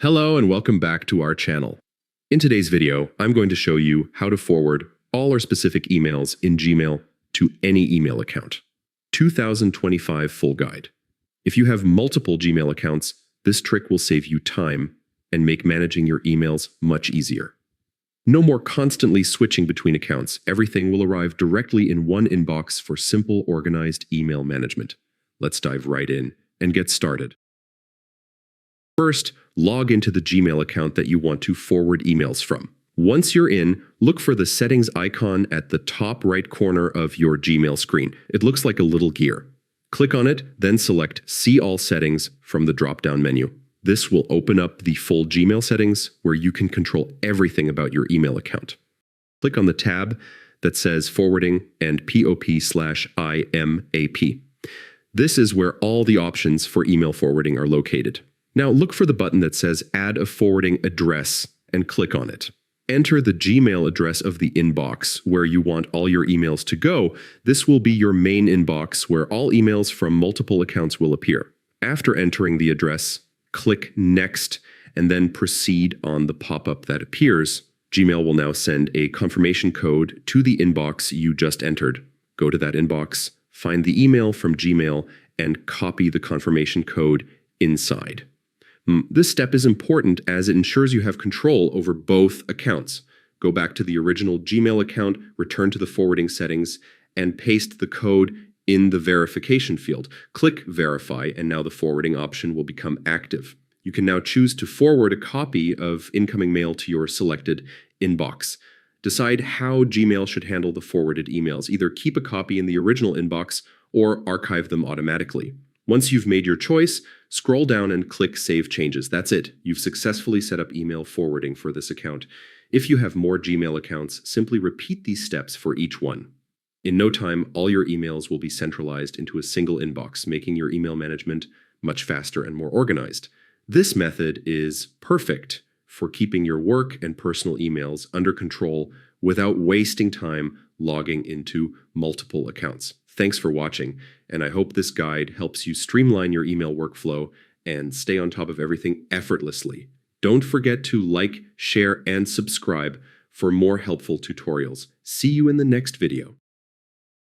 Hello and welcome back to our channel. In today's video, I'm going to show you how to forward all our specific emails in Gmail to any email account. 2025 Full Guide. If you have multiple Gmail accounts, this trick will save you time and make managing your emails much easier. No more constantly switching between accounts. Everything will arrive directly in one inbox for simple, organized email management. Let's dive right in and get started. First, log into the Gmail account that you want to forward emails from. Once you're in, look for the settings icon at the top right corner of your Gmail screen. It looks like a little gear. Click on it, then select See All Settings from the drop-down menu. This will open up the full Gmail settings where you can control everything about your email account. Click on the tab that says Forwarding and POP/IMAP. This is where all the options for email forwarding are located. Now look for the button that says Add a Forwarding Address and click on it. Enter the Gmail address of the inbox where you want all your emails to go. This will be your main inbox where all emails from multiple accounts will appear. After entering the address, click Next and then proceed on the pop-up that appears. Gmail will now send a confirmation code to the inbox you just entered. Go to that inbox, find the email from Gmail, and copy the confirmation code inside. This step is important as it ensures you have control over both accounts. Go back to the original Gmail account, return to the forwarding settings, and paste the code in the verification field. Click Verify, and now the forwarding option will become active. You can now choose to forward a copy of incoming mail to your selected inbox. Decide how Gmail should handle the forwarded emails. Either keep a copy in the original inbox or archive them automatically. Once you've made your choice, scroll down and click Save Changes. That's it. You've successfully set up email forwarding for this account. If you have more Gmail accounts, simply repeat these steps for each one. In no time, all your emails will be centralized into a single inbox, making your email management much faster and more organized. This method is perfect for keeping your work and personal emails under control without wasting time logging into multiple accounts. Thanks for watching, and I hope this guide helps you streamline your email workflow and stay on top of everything effortlessly. Don't forget to like, share, and subscribe for more helpful tutorials. See you in the next video.